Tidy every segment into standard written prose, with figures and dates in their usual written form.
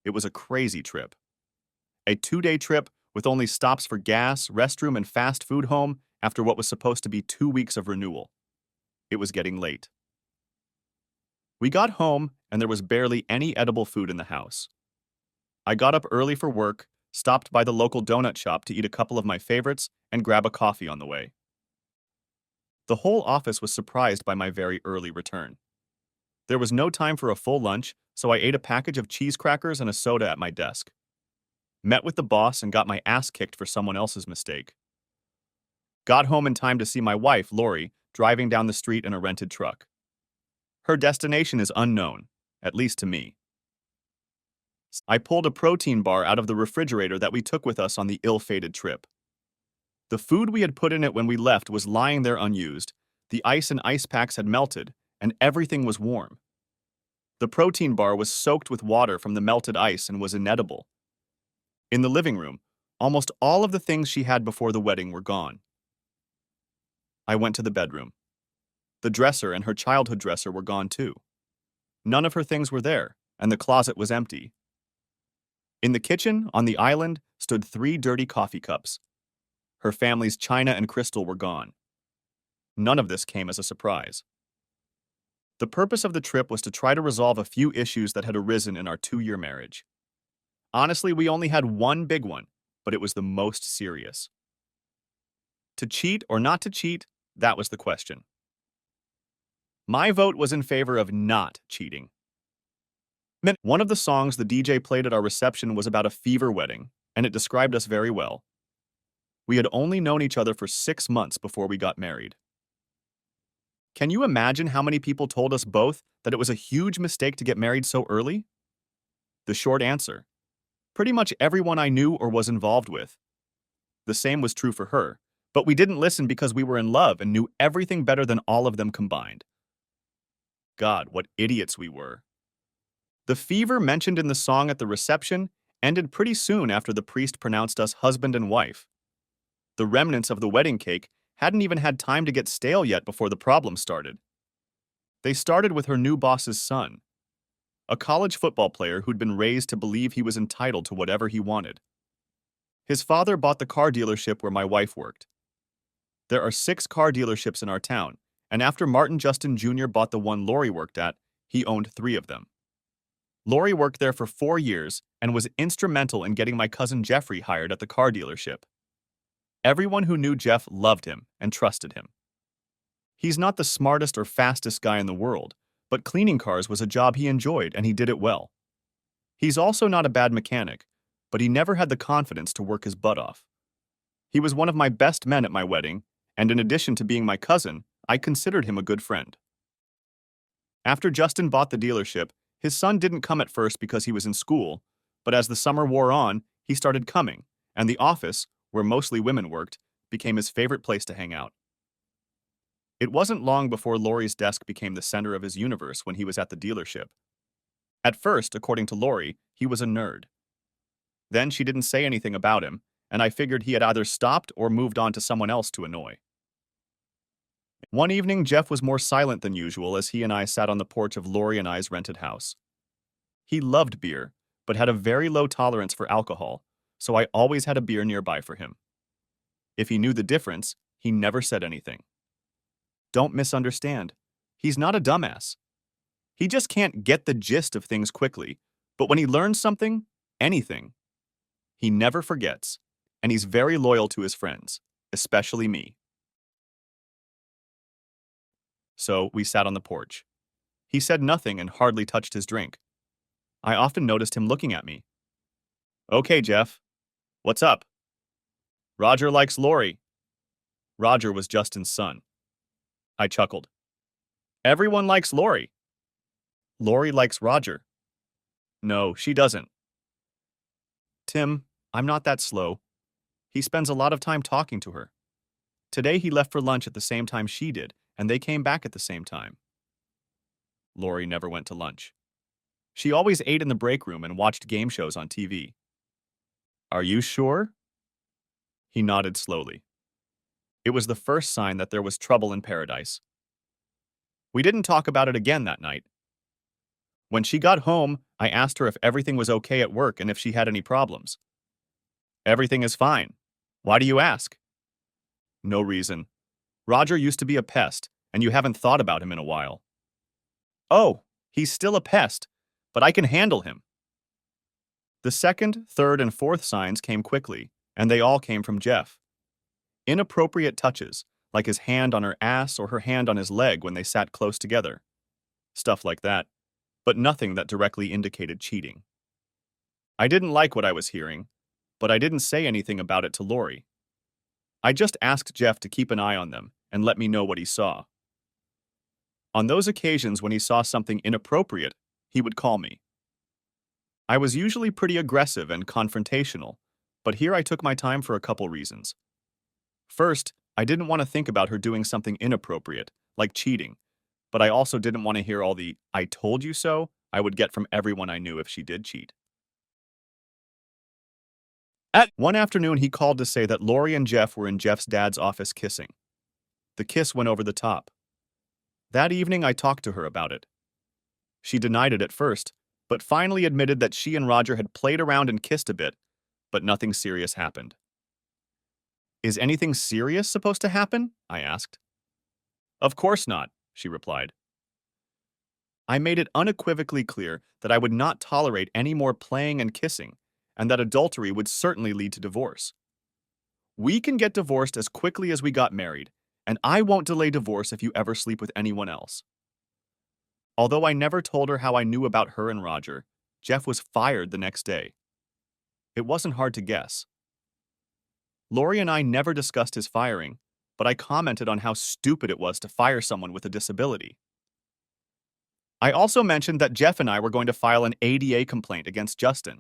It was a crazy trip. A 2-day trip with only stops for gas, restroom, and fast food home after what was supposed to be 2 weeks of renewal. It was getting late. We got home, and there was barely any edible food in the house. I got up early for work, stopped by the local donut shop to eat a couple of my favorites, and grab a coffee on the way. The whole office was surprised by my very early return. There was no time for a full lunch, so I ate a package of cheese crackers and a soda at my desk. Met with the boss and got my ass kicked for someone else's mistake. Got home in time to see my wife, Lori, driving down the street in a rented truck. Her destination is unknown, at least to me. I pulled a protein bar out of the refrigerator that we took with us on the ill-fated trip. The food we had put in it when we left was lying there unused, the ice and ice packs had melted, and everything was warm. The protein bar was soaked with water from the melted ice and was inedible. In the living room, almost all of the things she had before the wedding were gone. I went to the bedroom. The dresser and her childhood dresser were gone too. None of her things were there, and the closet was empty. In the kitchen, on the island, stood 3 dirty coffee cups. Her family's china and crystal were gone. None of this came as a surprise. The purpose of the trip was to try to resolve a few issues that had arisen in our 2-year marriage. Honestly, we only had one big one, but it was the most serious. To cheat or not to cheat, that was the question. My vote was in favor of not cheating. One of the songs the DJ played at our reception was about a fever wedding, and it described us very well. We had only known each other for 6 months before we got married. Can you imagine how many people told us both that it was a huge mistake to get married so early? The short answer: pretty much everyone I knew or was involved with. The same was true for her, but we didn't listen because we were in love and knew everything better than all of them combined. God, what idiots we were. The fever mentioned in the song at the reception ended pretty soon after the priest pronounced us husband and wife. The remnants of the wedding cake hadn't even had time to get stale yet before the problem started. They started with her new boss's son, a college football player who'd been raised to believe he was entitled to whatever he wanted. His father bought the car dealership where my wife worked. There are 6 car dealerships in our town, and after Martin Justin Jr. bought the one Lori worked at, he owned 3 of them. Lori worked there for 4 years and was instrumental in getting my cousin Jeffrey hired at the car dealership. Everyone who knew Jeff loved him and trusted him. He's not the smartest or fastest guy in the world, but cleaning cars was a job he enjoyed and he did it well. He's also not a bad mechanic, but he never had the confidence to work his butt off. He was one of my best men at my wedding, and in addition to being my cousin, I considered him a good friend. After Justin bought the dealership, his son didn't come at first because he was in school, but as the summer wore on, he started coming, and the office, where mostly women worked, became his favorite place to hang out. It wasn't long before Lori's desk became the center of his universe when he was at the dealership. At first, according to Lori, he was a nerd. Then she didn't say anything about him, and I figured he had either stopped or moved on to someone else to annoy. One evening, Jeff was more silent than usual as he and I sat on the porch of Lori and I's rented house. He loved beer, but had a very low tolerance for alcohol, so I always had a beer nearby for him. If he knew the difference, he never said anything. Don't misunderstand. He's not a dumbass. He just can't get the gist of things quickly, but when he learns something, anything, he never forgets, and he's very loyal to his friends, especially me. So we sat on the porch. He said nothing and hardly touched his drink. I often noticed him looking at me. Okay, Jeff. What's up? Roger likes Lori. Roger was Justin's son. I chuckled. Everyone likes Lori. Lori likes Roger. No, she doesn't. Tim, I'm not that slow. He spends a lot of time talking to her. Today he left for lunch at the same time she did, and they came back at the same time. Lori never went to lunch. She always ate in the break room and watched game shows on TV. Are you sure? He nodded slowly. It was the first sign that there was trouble in paradise. We didn't talk about it again that night. When she got home, I asked her if everything was okay at work and if she had any problems. Everything is fine. Why do you ask? No reason. Roger used to be a pest, and you haven't thought about him in a while. Oh, he's still a pest, but I can handle him. The second, third, and fourth signs came quickly, and they all came from Jeff. Inappropriate touches, like his hand on her ass or her hand on his leg when they sat close together. Stuff like that, but nothing that directly indicated cheating. I didn't like what I was hearing, but I didn't say anything about it to Lori. I just asked Jeff to keep an eye on them and let me know what he saw. On those occasions when he saw something inappropriate, he would call me. I was usually pretty aggressive and confrontational, but here I took my time for a couple reasons. First, I didn't want to think about her doing something inappropriate, like cheating, but I also didn't want to hear all the "I told you so" I would get from everyone I knew if she did cheat. At one afternoon, he called to say that Lori and Jeff were in Jeff's dad's office kissing. The kiss went over the top. That evening, I talked to her about it. She denied it at first, but finally admitted that she and Roger had played around and kissed a bit, but nothing serious happened. Is anything serious supposed to happen? I asked. Of course not, she replied. I made it unequivocally clear that I would not tolerate any more playing and kissing, and that adultery would certainly lead to divorce. We can get divorced as quickly as we got married, and I won't delay divorce if you ever sleep with anyone else. Although I never told her how I knew about her and Roger, Jeff was fired the next day. It wasn't hard to guess. Lori and I never discussed his firing, but I commented on how stupid it was to fire someone with a disability. I also mentioned that Jeff and I were going to file an ADA complaint against Justin.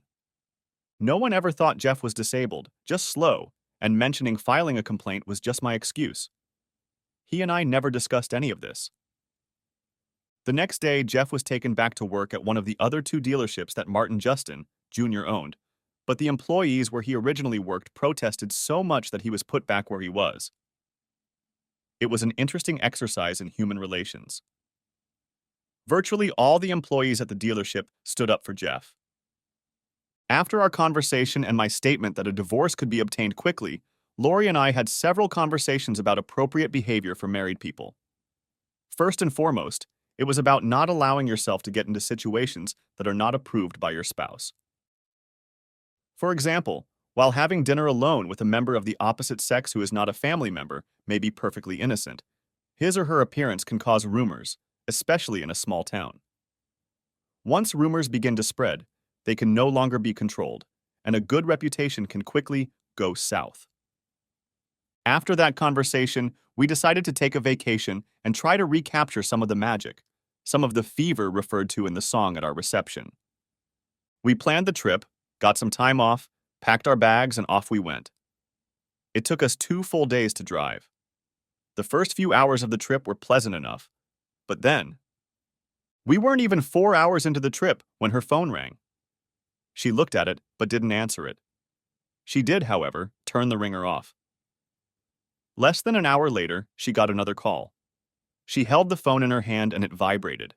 No one ever thought Jeff was disabled, just slow, and mentioning filing a complaint was just my excuse. He and I never discussed any of this. The next day, Jeff was taken back to work at one of the other two dealerships that Martin Justin, Jr. owned, but the employees where he originally worked protested so much that he was put back where he was. It was an interesting exercise in human relations. Virtually all the employees at the dealership stood up for Jeff. After our conversation and my statement that a divorce could be obtained quickly, Lori and I had several conversations about appropriate behavior for married people. First and foremost, it was about not allowing yourself to get into situations that are not approved by your spouse. For example, while having dinner alone with a member of the opposite sex who is not a family member may be perfectly innocent, his or her appearance can cause rumors, especially in a small town. Once rumors begin to spread, they can no longer be controlled, and a good reputation can quickly go south. After that conversation, we decided to take a vacation and try to recapture some of the magic, some of the fever referred to in the song at our reception. We planned the trip, got some time off, packed our bags, and off we went. It took us 2 full days to drive. The first few hours of the trip were pleasant enough, but then, we weren't even 4 hours into the trip when her phone rang. She looked at it, but didn't answer it. She did, however, turn the ringer off. Less than an hour later, she got another call. She held the phone in her hand and it vibrated.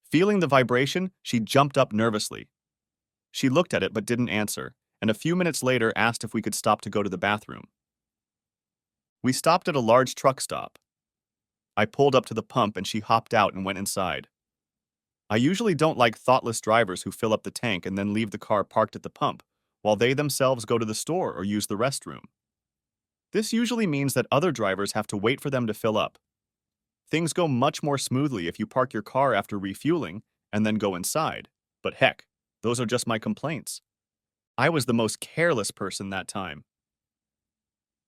Feeling the vibration, she jumped up nervously. She looked at it but didn't answer, and a few minutes later asked if we could stop to go to the bathroom. We stopped at a large truck stop. I pulled up to the pump and she hopped out and went inside. I usually don't like thoughtless drivers who fill up the tank and then leave the car parked at the pump, while they themselves go to the store or use the restroom. This usually means that other drivers have to wait for them to fill up. Things go much more smoothly if you park your car after refueling and then go inside. But heck, those are just my complaints. I was the most careless person that time.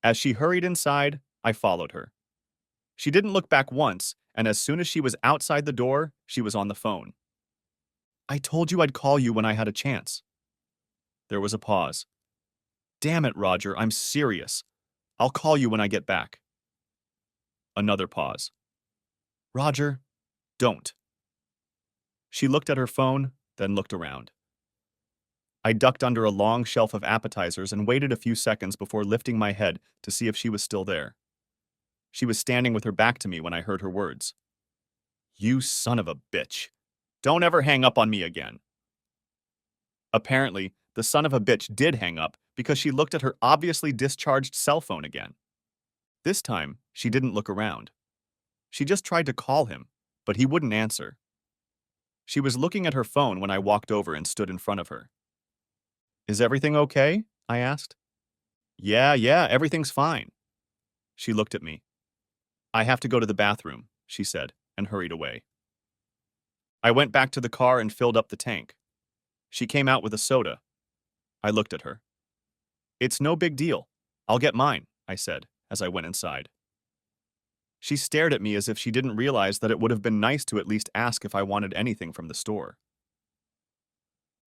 As she hurried inside, I followed her. She didn't look back once, and as soon as she was outside the door, she was on the phone. I told you I'd call you when I had a chance. There was a pause. Damn it, Roger, I'm serious. I'll call you when I get back. Another pause. Roger, don't. She looked at her phone, then looked around. I ducked under a long shelf of appetizers and waited a few seconds before lifting my head to see if she was still there. She was standing with her back to me when I heard her words. You son of a bitch. Don't ever hang up on me again. Apparently, the son of a bitch did hang up because she looked at her obviously discharged cell phone again. This time, she didn't look around. She just tried to call him, but he wouldn't answer. She was looking at her phone when I walked over and stood in front of her. Is everything okay? I asked. Yeah, everything's fine. She looked at me. I have to go to the bathroom, she said, and hurried away. I went back to the car and filled up the tank. She came out with a soda. I looked at her. It's no big deal. I'll get mine, I said, as I went inside. She stared at me as if she didn't realize that it would have been nice to at least ask if I wanted anything from the store.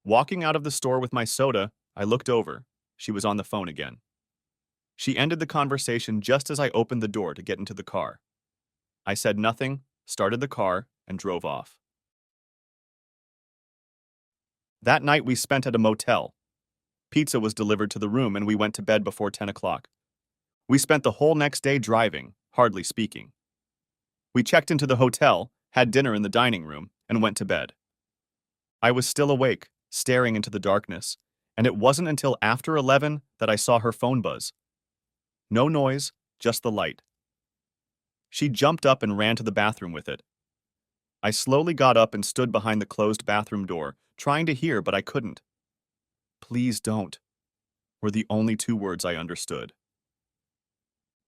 Walking out of the store with my soda, I looked over. She was on the phone again. She ended the conversation just as I opened the door to get into the car. I said nothing, started the car, and drove off. That night we spent at a motel. Pizza was delivered to the room and we went to bed before 10 o'clock. We spent the whole next day driving, hardly speaking. We checked into the hotel, had dinner in the dining room, and went to bed. I was still awake, staring into the darkness, and it wasn't until after 11 that I saw her phone buzz. No noise, just the light. She jumped up and ran to the bathroom with it. I slowly got up and stood behind the closed bathroom door, trying to hear, but I couldn't. Please don't, were the only two words I understood.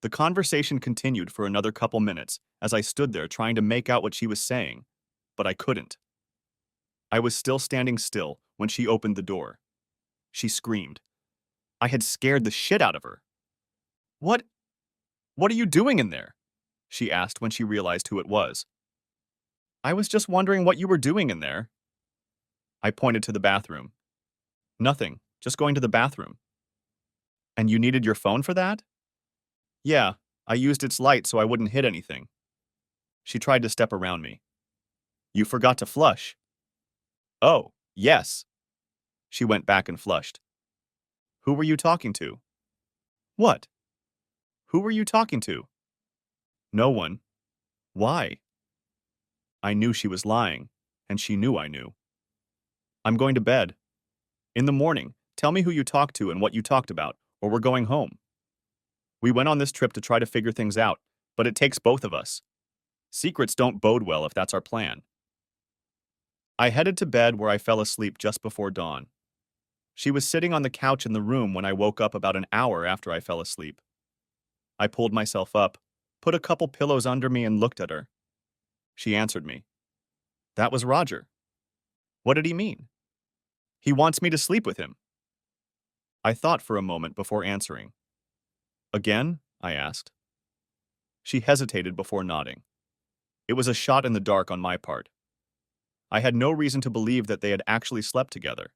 The conversation continued for another couple minutes as I stood there trying to make out what she was saying, but I couldn't. I was still standing still when she opened the door. She screamed. I had scared the shit out of her. What are you doing in there? She asked when she realized who it was. I was just wondering what you were doing in there. I pointed to the bathroom. Nothing, just going to the bathroom. And you needed your phone for that? Yeah, I used its light so I wouldn't hit anything. She tried to step around me. You forgot to flush. Oh, yes. She went back and flushed. Who were you talking to? What? Who were you talking to? No one. Why? I knew she was lying, and she knew I knew. I'm going to bed. In the morning, tell me who you talked to and what you talked about, or we're going home. We went on this trip to try to figure things out, but it takes both of us. Secrets don't bode well if that's our plan. I headed to bed where I fell asleep just before dawn. She was sitting on the couch in the room when I woke up about an hour after I fell asleep. I pulled myself up, put a couple pillows under me and looked at her. She answered me. That was Roger. What did he mean? He wants me to sleep with him. I thought for a moment before answering. Again? I asked. She hesitated before nodding. It was a shot in the dark on my part. I had no reason to believe that they had actually slept together.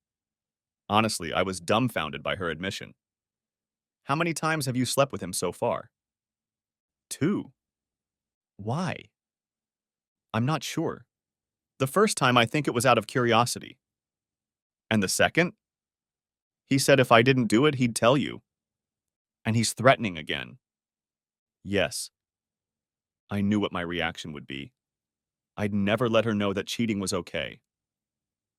Honestly, I was dumbfounded by her admission. How many times have you slept with him so far? 2. Why? I'm not sure. The first time I think it was out of curiosity. And the second? He said if I didn't do it, he'd tell you. And he's threatening again. Yes. I knew what my reaction would be. I'd never let her know that cheating was okay.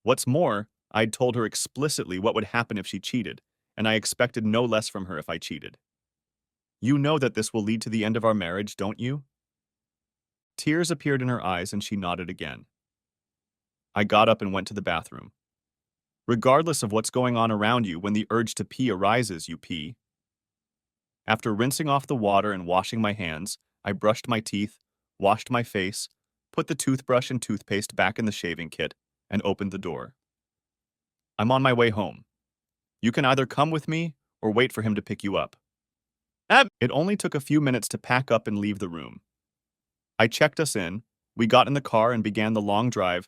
What's more, I'd told her explicitly what would happen if she cheated, and I expected no less from her if I cheated. You know that this will lead to the end of our marriage, don't you? Tears appeared in her eyes and she nodded again. I got up and went to the bathroom. Regardless of what's going on around you, when the urge to pee arises, you pee. After rinsing off the water and washing my hands, I brushed my teeth, washed my face, put the toothbrush and toothpaste back in the shaving kit, and opened the door. I'm on my way home. You can either come with me or wait for him to pick you up. It only took a few minutes to pack up and leave the room. I checked us in, we got in the car and began the long drive,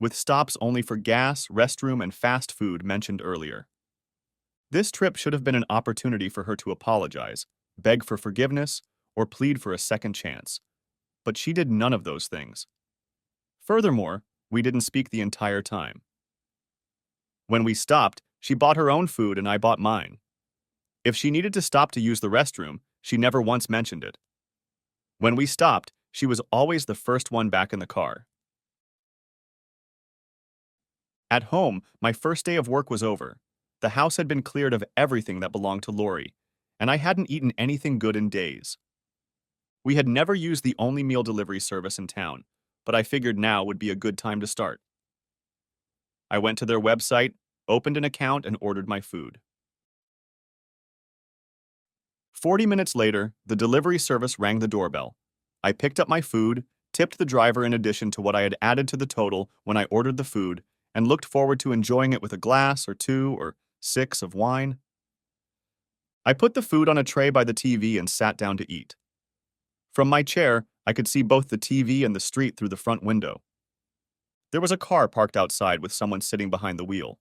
with stops only for gas, restroom, and fast food mentioned earlier. This trip should have been an opportunity for her to apologize, beg for forgiveness, or plead for a second chance. But she did none of those things. Furthermore, we didn't speak the entire time. When we stopped, she bought her own food and I bought mine. If she needed to stop to use the restroom, she never once mentioned it. When we stopped, she was always the first one back in the car. At home, my first day of work was over. The house had been cleared of everything that belonged to Lori, and I hadn't eaten anything good in days. We had never used the only meal delivery service in town, but I figured now would be a good time to start. I went to their website, opened an account, and ordered my food. 40 minutes later, the delivery service rang the doorbell. I picked up my food, tipped the driver in addition to what I had added to the total when I ordered the food, and looked forward to enjoying it with a glass or two or six of wine. I put the food on a tray by the TV and sat down to eat. From my chair, I could see both the TV and the street through the front window. There was a car parked outside with someone sitting behind the wheel.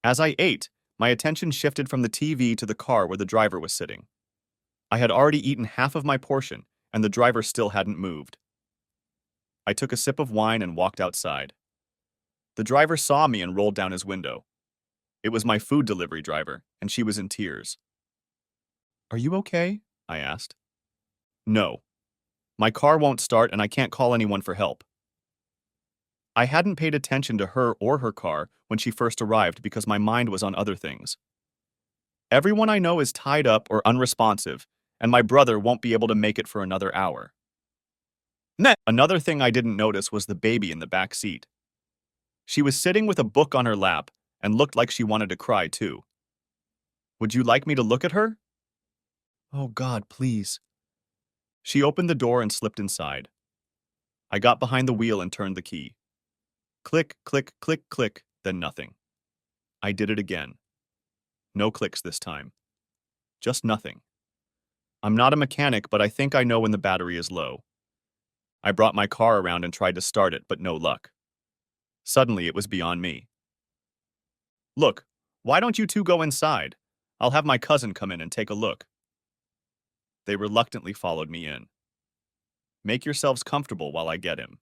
As I ate, my attention shifted from the TV to the car where the driver was sitting. I had already eaten half of my portion, and the driver still hadn't moved. I took a sip of wine and walked outside. The driver saw me and rolled down his window. It was my food delivery driver, and she was in tears. "Are you okay?" I asked. "No. My car won't start and I can't call anyone for help." I hadn't paid attention to her or her car when she first arrived because my mind was on other things. Everyone I know is tied up or unresponsive, and my brother won't be able to make it for another hour. Another thing I didn't notice was the baby in the back seat. She was sitting with a book on her lap and looked like she wanted to cry too. "Would you like me to look at her?" "Oh God, please." She opened the door and slipped inside. I got behind the wheel and turned the key. Click, click, click, click, then nothing. I did it again. No clicks this time. Just nothing. I'm not a mechanic, but I think I know when the battery is low. I brought my car around and tried to start it, but no luck. Suddenly, it was beyond me. "Look, why don't you two go inside? I'll have my cousin come in and take a look." They reluctantly followed me in. "Make yourselves comfortable while I get him."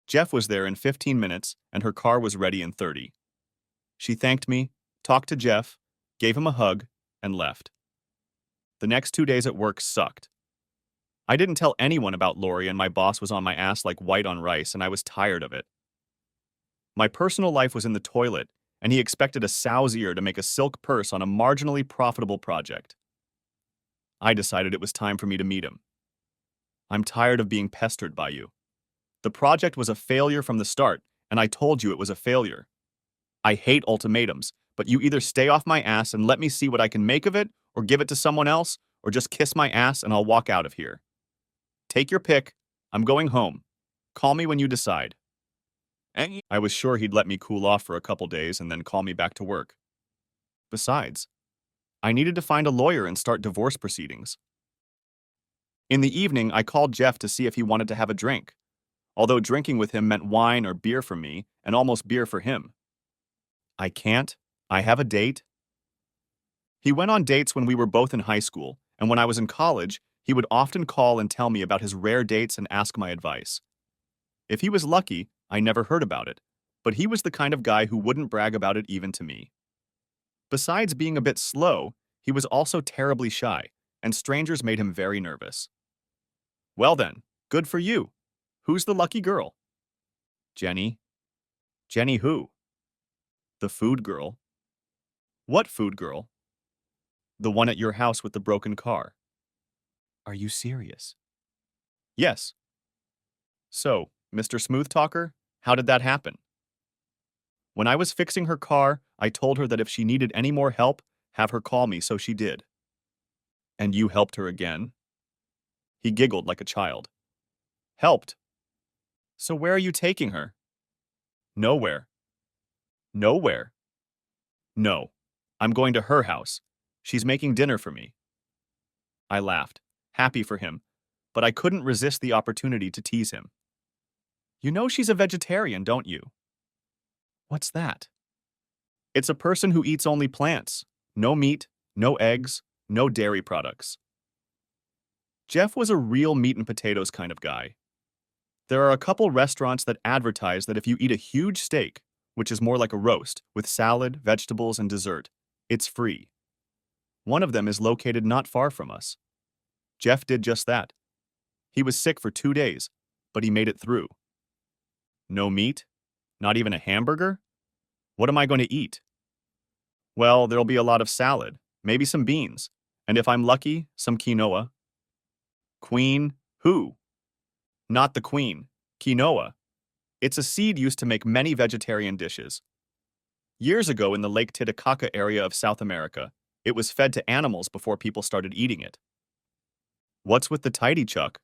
Jeff was there in 15 minutes, and her car was ready in 30. She thanked me, talked to Jeff, gave him a hug, and left. The next 2 days at work sucked. I didn't tell anyone about Lori, and my boss was on my ass like white on rice, and I was tired of it. My personal life was in the toilet, and he expected a sow's ear to make a silk purse on a marginally profitable project. I decided it was time for me to meet him. "I'm tired of being pestered by you. The project was a failure from the start, and I told you it was a failure. I hate ultimatums, but you either stay off my ass and let me see what I can make of it, or give it to someone else, or just kiss my ass and I'll walk out of here. Take your pick. I'm going home. Call me when you decide." I was sure he'd let me cool off for a couple days and then call me back to work. Besides, I needed to find a lawyer and start divorce proceedings. In the evening, I called Jeff to see if he wanted to have a drink, although drinking with him meant wine or beer for me and almost beer for him. "I can't. I have a date." He went on dates when we were both in high school, and when I was in college, he would often call and tell me about his rare dates and ask my advice. If he was lucky, I never heard about it, but he was the kind of guy who wouldn't brag about it even to me. Besides being a bit slow, he was also terribly shy, and strangers made him very nervous. "Well then, good for you. Who's the lucky girl?" "Jenny." "Jenny who?" "The food girl." "What food girl?" "The one at your house with the broken car." "Are you serious?" "Yes." "So, Mr. Smooth Talker, how did that happen?" "When I was fixing her car, I told her that if she needed any more help, have her call me, so she did." "And you helped her again?" He giggled like a child. "Helped? So where are you taking her?" "Nowhere." "Nowhere?" "No. I'm going to her house. She's making dinner for me." I laughed, happy for him, but I couldn't resist the opportunity to tease him. "You know she's a vegetarian, don't you?" "What's that?" "It's a person who eats only plants. No meat, no eggs, no dairy products." Jeff was a real meat and potatoes kind of guy. There are a couple restaurants that advertise that if you eat a huge steak, which is more like a roast, with salad, vegetables, and dessert, it's free. One of them is located not far from us. Jeff did just that. He was sick for 2 days, but he made it through. No meat, Not even a hamburger? What am I going to eat? Well, there'll be a lot of salad, maybe some beans, and if I'm lucky, some quinoa. Queen? Who? Not the queen. Quinoa. It's a seed used to make many vegetarian dishes. Years ago in the Lake Titicaca area of South America, it was fed to animals before people started eating it. What's with the tidy, Chuck?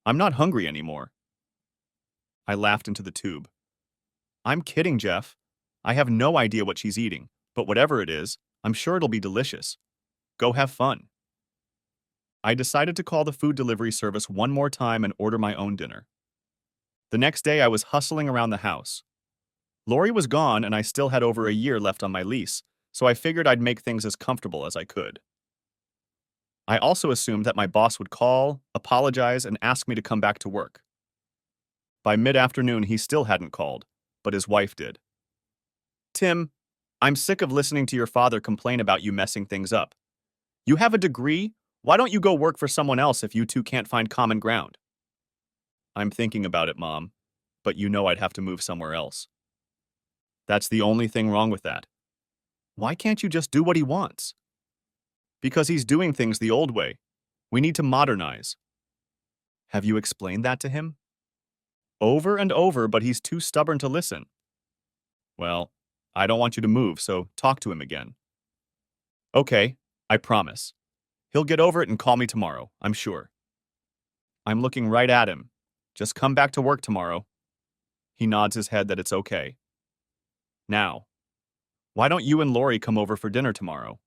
I'm not hungry anymore. I laughed into the tube. I'm kidding, Jeff. I have no idea what she's eating, but whatever it is, I'm sure it'll be delicious. Go have fun. I decided to call the food delivery service one more time and order my own dinner. The next day, I was hustling around the house. Lori was gone, and I still had over a year left on my lease, so I figured I'd make things as comfortable as I could. I also assumed that my boss would call, apologize, and ask me to come back to work. By mid-afternoon, he still hadn't called, but his wife did. Tim, I'm sick of listening to your father complain about you messing things up. You have a degree? Why don't you go work for someone else if you two can't find common ground? I'm thinking about it, Mom, but you know I'd have to move somewhere else. That's the only thing wrong with that. Why can't you just do what he wants? Because he's doing things the old way. We need to modernize. Have you explained that to him? Over and over, but he's too stubborn to listen. Well, I don't want you to move, so talk to him again. Okay, I promise. He'll get over it and call me tomorrow, I'm sure. I'm looking right at him. Just come back to work tomorrow. He nods his head that it's okay. Now, why don't you and Lori come over for dinner tomorrow?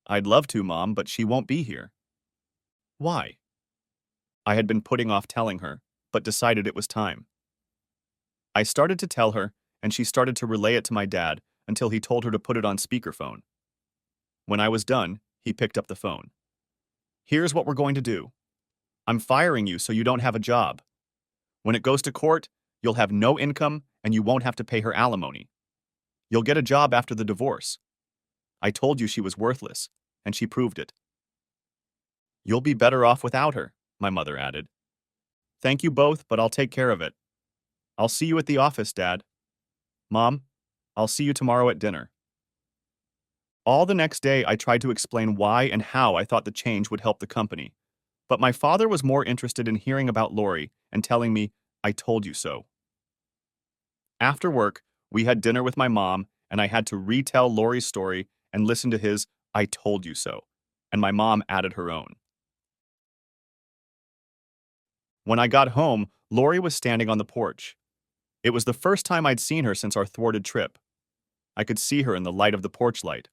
I'd love to, Mom, but she won't be here. Why? I had been putting off telling her, but decided it was time. I started to tell her, and she started to relay it to my dad until he told her to put it on speakerphone. When I was done, he picked up the phone. Here's what we're going to do. I'm firing you so you don't have a job. When it goes to court, you'll have no income and you won't have to pay her alimony. You'll get a job after the divorce. I told you she was worthless, and she proved it. You'll be better off without her, my mother added. Thank you both, but I'll take care of it. I'll see you at the office, Dad. Mom, I'll see you tomorrow at dinner. All the next day, I tried to explain why and how I thought the change would help the company. But my father was more interested in hearing about Lori and telling me, I told you so. After work, we had dinner with my mom, and I had to retell Lori's story and listen to his, I told you so, and my mom added her own. When I got home, Lori was standing on the porch. It was the first time I'd seen her since our thwarted trip. I could see her in the light of the porch light.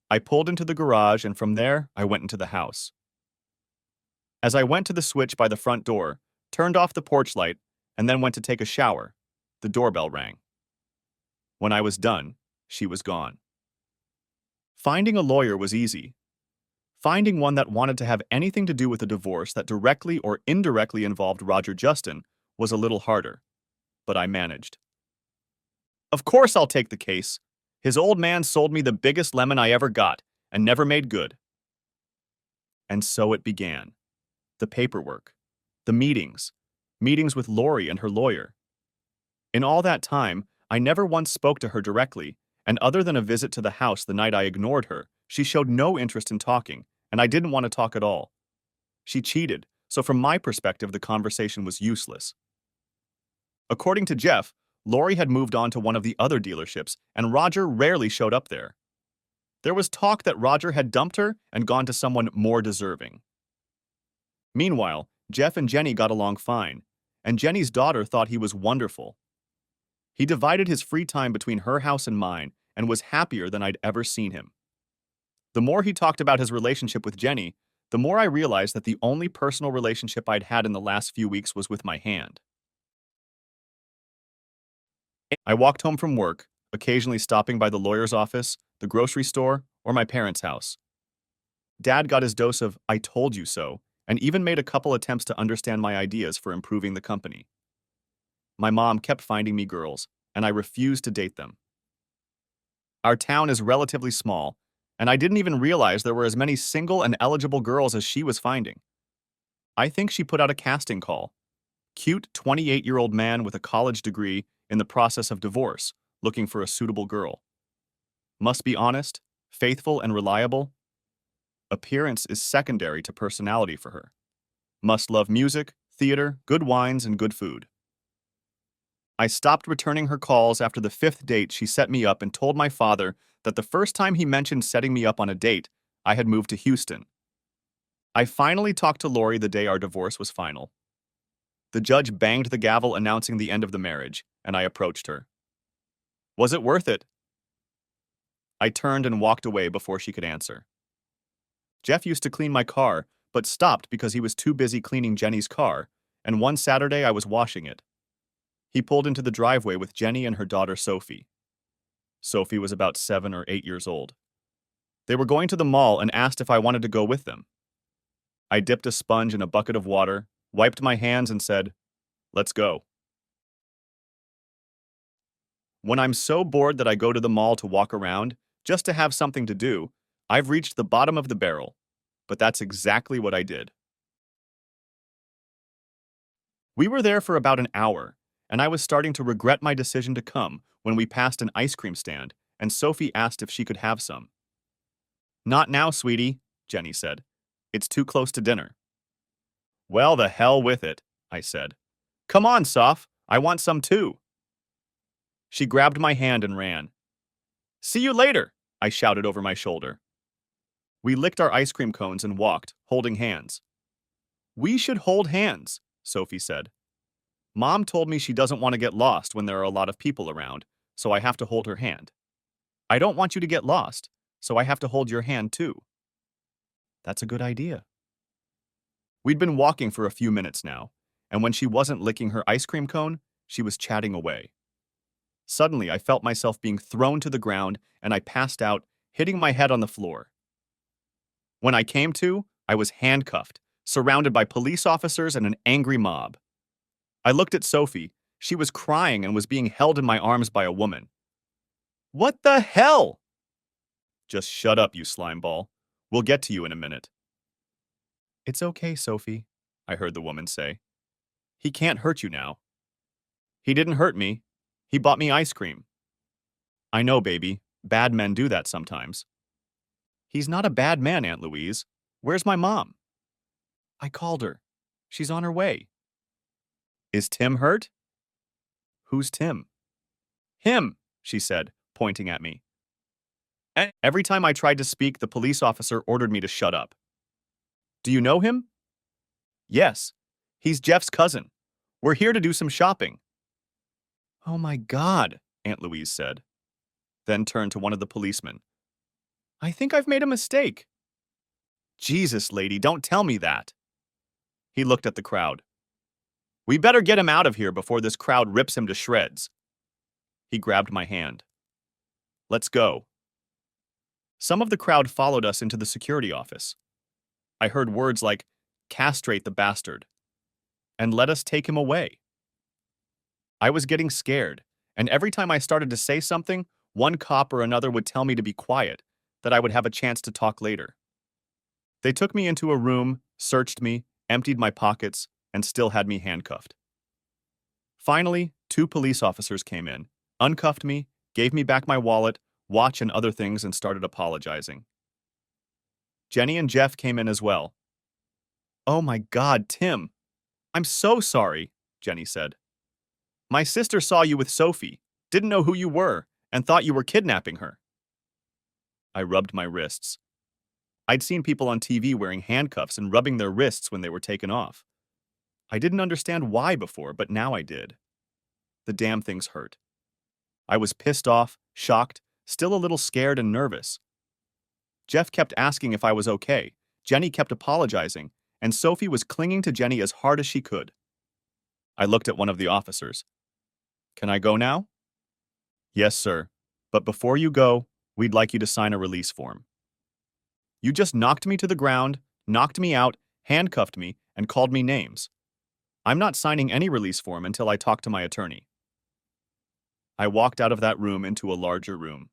I pulled into the garage, and from there, I went into the house. As I went to the switch by the front door, turned off the porch light, and then went to take a shower, the doorbell rang. When I was done, she was gone. Finding a lawyer was easy. Finding one that wanted to have anything to do with a divorce that directly or indirectly involved Roger Justin was a little harder, but I managed. Of course I'll take the case. His old man sold me the biggest lemon I ever got and never made good. And so it began. The paperwork, the meetings with Lori and her lawyer. In all that time, I never once spoke to her directly, and other than a visit to the house the night I ignored her, she showed no interest in talking, and I didn't want to talk at all. She cheated, so from my perspective, the conversation was useless. According to Jeff, Lori had moved on to one of the other dealerships, and Roger rarely showed up there. There was talk that Roger had dumped her and gone to someone more deserving. Meanwhile, Jeff and Jenny got along fine, and Jenny's daughter thought he was wonderful. He divided his free time between her house and mine and was happier than I'd ever seen him. The more he talked about his relationship with Jenny, the more I realized that the only personal relationship I'd had in the last few weeks was with my hand. I walked home from work, occasionally stopping by the lawyer's office, the grocery store, or my parents' house. Dad got his dose of I told you so, and even made a couple attempts to understand my ideas for improving the company. My mom kept finding me girls, and I refused to date them. Our town is relatively small, and I didn't even realize there were as many single and eligible girls as she was finding. I think she put out a casting call. Cute 28-year-old man with a college degree in the process of divorce, looking for a suitable girl. Must be honest, faithful, and reliable. Appearance is secondary to personality for her. Must love music, theater, good wines, and good food. I stopped returning her calls after the 5th date she set me up and told my father that the first time he mentioned setting me up on a date, I had moved to Houston. I finally talked to Lori the day our divorce was final. The judge banged the gavel announcing the end of the marriage, and I approached her. Was it worth it? I turned and walked away before she could answer. Jeff used to clean my car, but stopped because he was too busy cleaning Jenny's car, and one Saturday I was washing it. He pulled into the driveway with Jenny and her daughter Sophie. Sophie was about 7 or 8 years old. They were going to the mall and asked if I wanted to go with them. I dipped a sponge in a bucket of water, wiped my hands, and said, "Let's go." When I'm so bored that I go to the mall to walk around, just to have something to do, I've reached the bottom of the barrel. But that's exactly what I did. We were there for about an hour, and I was starting to regret my decision to come when we passed an ice cream stand, and Sophie asked if she could have some. "Not now, sweetie," Jenny said. "It's too close to dinner." "Well, the hell with it," I said. "Come on, Soph, I want some too." She grabbed my hand and ran. "See you later," I shouted over my shoulder. We licked our ice cream cones and walked, holding hands. "We should hold hands," Sophie said. "Mom told me she doesn't want to get lost when there are a lot of people around, so I have to hold her hand. I don't want you to get lost, so I have to hold your hand too." That's a good idea. We'd been walking for a few minutes now, and when she wasn't licking her ice cream cone, she was chatting away. Suddenly, I felt myself being thrown to the ground, and I passed out, hitting my head on the floor. When I came to, I was handcuffed, surrounded by police officers and an angry mob. I looked at Sophie. She was crying and was being held in my arms by a woman. "What the hell?" "Just shut up, you slimeball. We'll get to you in a minute." "It's okay, Sophie," I heard the woman say. "He can't hurt you now." "He didn't hurt me. He bought me ice cream." "I know, baby. Bad men do that sometimes." "He's not a bad man, Aunt Louise. Where's my mom?" "I called her. She's on her way." "Is Tim hurt?" "Who's Tim?" "Him," she said, pointing at me. And every time I tried to speak, the police officer ordered me to shut up. "Do you know him?" "Yes. He's Jeff's cousin. We're here to do some shopping." "Oh my God," Aunt Louise said, then turned to one of the policemen. "I think I've made a mistake." "Jesus, lady, don't tell me that." He looked at the crowd. "We better get him out of here before this crowd rips him to shreds." He grabbed my hand. "Let's go." Some of the crowd followed us into the security office. I heard words like, "Castrate the bastard," and "Let us take him away." I was getting scared, and every time I started to say something, one cop or another would tell me to be quiet, that I would have a chance to talk later. They took me into a room, searched me, emptied my pockets, and still had me handcuffed. Finally, 2 police officers came in, uncuffed me, gave me back my wallet, watch, and other things, and started apologizing. Jenny and Jeff came in as well. "Oh my God, Tim. I'm so sorry," Jenny said. "My sister saw you with Sophie, didn't know who you were, and thought you were kidnapping her." I rubbed my wrists. I'd seen people on TV wearing handcuffs and rubbing their wrists when they were taken off. I didn't understand why before, but now I did. The damn things hurt. I was pissed off, shocked, still a little scared and nervous. Jeff kept asking if I was okay, Jenny kept apologizing, and Sophie was clinging to Jenny as hard as she could. I looked at one of the officers. "Can I go now?" "Yes, sir. But before you go, we'd like you to sign a release form." "You just knocked me to the ground, knocked me out, handcuffed me, and called me names. I'm not signing any release form until I talk to my attorney." I walked out of that room into a larger room.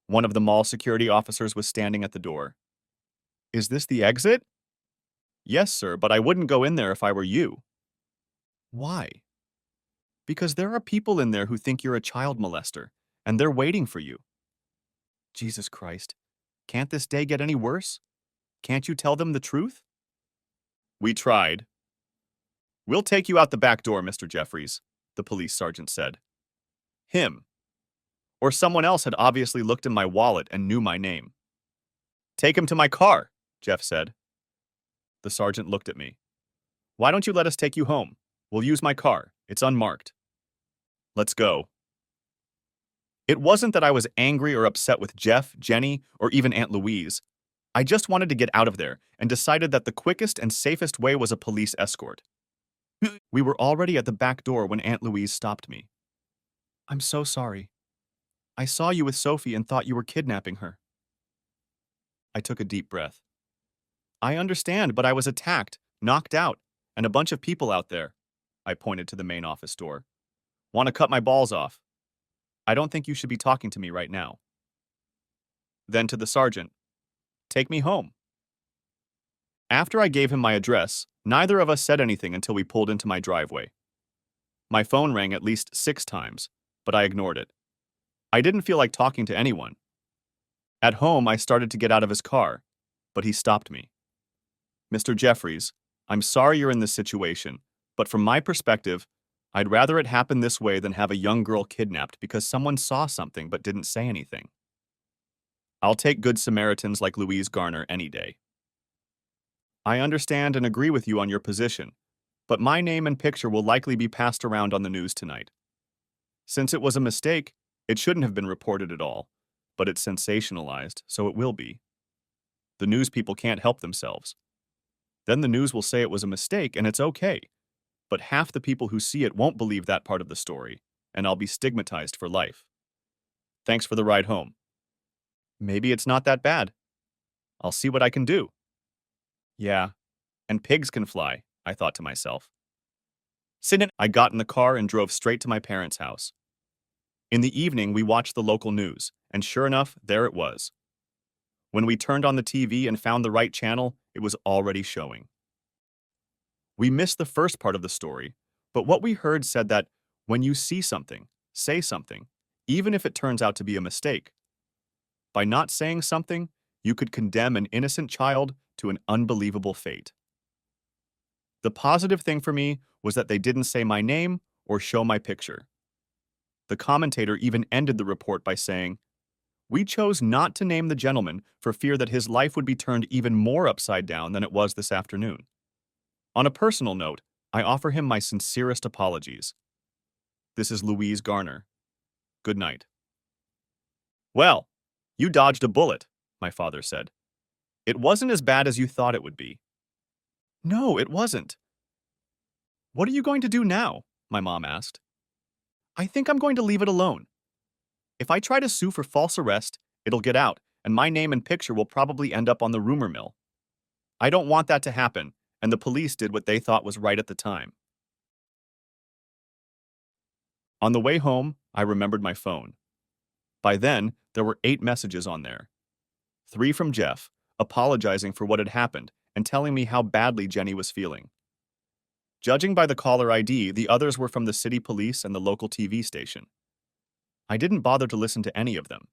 One of the mall security officers was standing at the door. "Is this the exit?" "Yes, sir, but I wouldn't go in there if I were you." "Why?" Because there are people in there who think you're a child molester, and they're waiting for you. Jesus Christ. Can't this day get any worse? Can't you tell them the truth? We tried. We'll take you out the back door, Mr. Jeffries, the police sergeant said. Him. Or someone else had obviously looked in my wallet and knew my name. Take him to my car, Jeff said. The sergeant looked at me. Why don't you let us take you home? We'll use my car. It's unmarked. Let's go. It wasn't that I was angry or upset with Jeff, Jenny, or even Aunt Louise. I just wanted to get out of there and decided that the quickest and safest way was a police escort. We were already at the back door when Aunt Louise stopped me. I'm so sorry. I saw you with Sophie and thought you were kidnapping her. I took a deep breath. I understand, but I was attacked, knocked out, and a bunch of people out there. I pointed to the main office door. Want to cut my balls off. I don't think you should be talking to me right now. Then to the sergeant. Take me home. After I gave him my address, neither of us said anything until we pulled into my driveway. My phone rang at least 6 times, but I ignored it. I didn't feel like talking to anyone. At home, I started to get out of his car, but he stopped me. Mr. Jeffries, I'm sorry you're in this situation, but from my perspective, I'd rather it happen this way than have a young girl kidnapped because someone saw something but didn't say anything. I'll take good Samaritans like Louise Garner any day. I understand and agree with you on your position, but my name and picture will likely be passed around on the news tonight. Since it was a mistake, it shouldn't have been reported at all, but it's sensationalized, so it will be. The news people can't help themselves. Then the news will say it was a mistake and it's okay, but half the people who see it won't believe that part of the story, and I'll be stigmatized for life. Thanks for the ride home. Maybe it's not that bad. I'll see what I can do. Yeah, and pigs can fly, I thought to myself. I got in the car and drove straight to my parents' house. In the evening, we watched the local news, and sure enough, there it was. When we turned on the TV and found the right channel, it was already showing. We missed the first part of the story, but what we heard said that when you see something, say something, even if it turns out to be a mistake. By not saying something, you could condemn an innocent child to an unbelievable fate. The positive thing for me was that they didn't say my name or show my picture. The commentator even ended the report by saying, "We chose not to name the gentleman for fear that his life would be turned even more upside down than it was this afternoon. On a personal note, I offer him my sincerest apologies. This is Louise Garner. Good night." Well, you dodged a bullet, my father said. It wasn't as bad as you thought it would be. No, it wasn't. What are you going to do now? My mom asked. I think I'm going to leave it alone. If I try to sue for false arrest, it'll get out, and my name and picture will probably end up on the rumor mill. I don't want that to happen, and the police did what they thought was right at the time. On the way home, I remembered my phone. By then, there were 8 messages on there. 3 from Jeff, apologizing for what had happened and telling me how badly Jenny was feeling. Judging by the caller ID, the others were from the city police and the local TV station. I didn't bother to listen to any of them.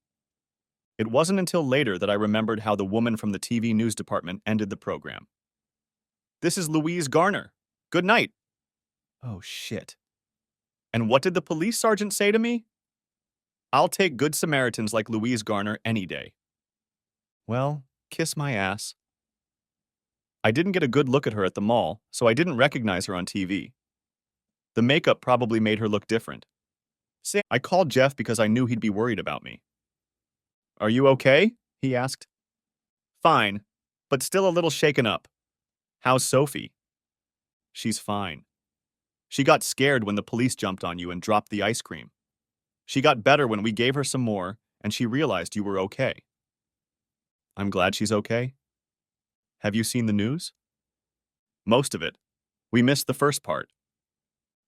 It wasn't until later that I remembered how the woman from the TV news department ended the program. This is Louise Garner. Good night. Oh, shit. And what did the police sergeant say to me? I'll take good Samaritans like Louise Garner any day. Well, kiss my ass. I didn't get a good look at her at the mall, so I didn't recognize her on TV. The makeup probably made her look different. I called Jeff because I knew he'd be worried about me. Are you okay? He asked. Fine, but still a little shaken up. How's Sophie? She's fine. She got scared when the police jumped on you and dropped the ice cream. She got better when we gave her some more, and she realized you were okay. I'm glad she's okay. Have you seen the news? Most of it. We missed the first part.